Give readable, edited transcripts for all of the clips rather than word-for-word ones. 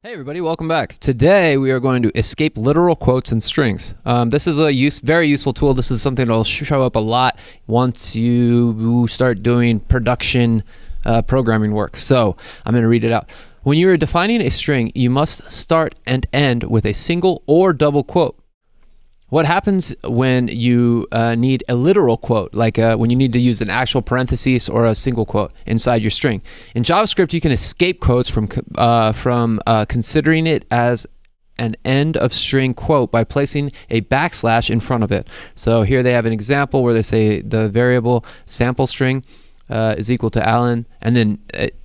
Hey everybody, welcome back. Today we are going to escape literal quotes and strings. This is a very useful tool. This is something that will show up a lot once you start doing production programming work. So I'm going to read it out. When you are defining a string, you must start and end with a single or double quote. What happens when you need a literal quote, like when you need to use an actual parenthesis or a single quote inside your string? In JavaScript, you can escape quotes from considering it as an end of string quote by placing a backslash in front of it. So here they have an example where they say the variable sample string is equal to Alan, and then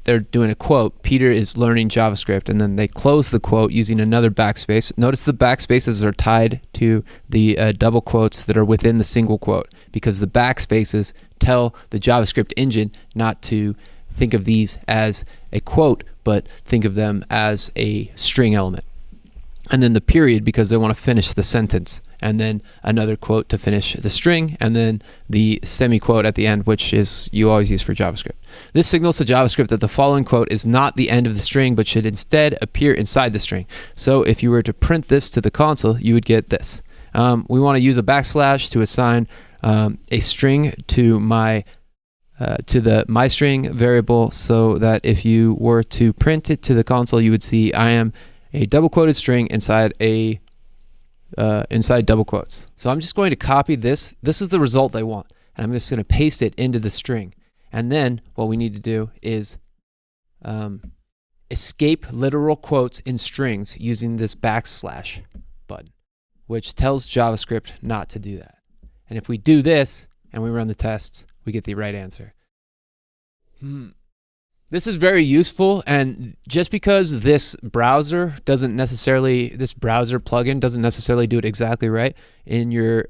they're doing a quote, Peter is learning JavaScript, and then they close the quote using another backspace. Notice the backspaces are tied to the double quotes that are within the single quote, because the backspaces tell the JavaScript engine not to think of these as a quote, but think of them as a string element. And then the period, because they want to finish the sentence, and then another quote to finish the string, and then the semi-quote at the end, which is you always use for JavaScript. This signals to JavaScript that the following quote is not the end of the string, but should instead appear inside the string. So if you were to print this to the console, you would get this. We want to use a backslash to assign a string to my string variable, so that if you were to print it to the console, you would see I am a double quoted string inside double quotes. So I'm just going to copy this. This is the result I want, and I'm just going to paste it into the string. And then what we need to do is escape literal quotes in strings using this backslash button, which tells JavaScript not to do that. And if we do this and we run the tests, we get the right answer. This is very useful, and just because this browser plugin doesn't necessarily do it exactly right in your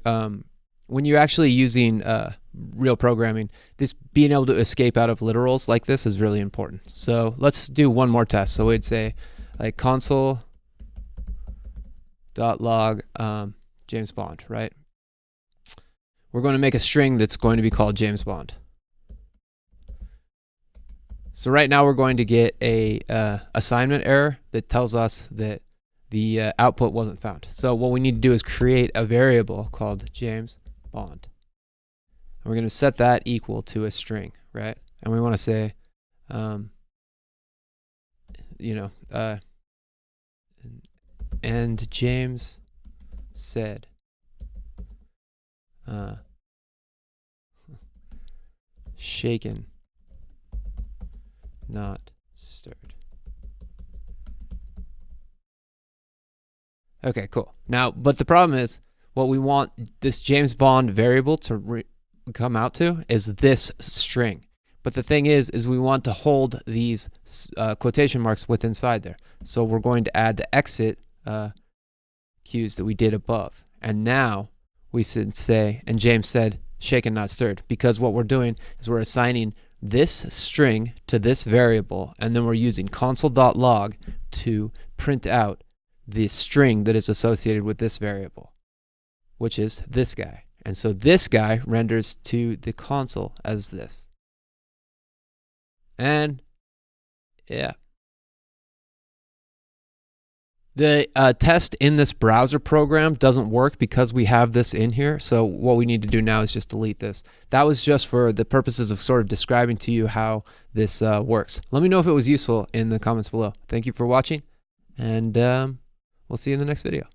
when you're actually using real programming, this being able to escape out of literals like this is really important. So let's do one more test. So we'd say like console.log James Bond, right? We're going to make a string that's going to be called James Bond. So right now we're going to get a assignment error that tells us that the output wasn't found. So what we need to do is create a variable called James Bond. And we're going to set that equal to a string, right? And we want to say, and James said, shaken, not stirred. Okay, cool. Now, but the problem is, what we want this James Bond variable to come out to is this string. But the thing is we want to hold these quotation marks with inside there. So we're going to add the exit cues that we did above. And now we should say, and James said, shaken, not stirred, because what we're doing is we're assigning this string to this variable, and then we're using console.log to print out the string that is associated with this variable, which is this guy. And so this guy renders to the console as this. And yeah. The test in this browser program doesn't work because we have this in here. So what we need to do now is just delete this. That was just for the purposes of sort of describing to you how this works. Let me know if it was useful in the comments below. Thank you for watching, and we'll see you in the next video.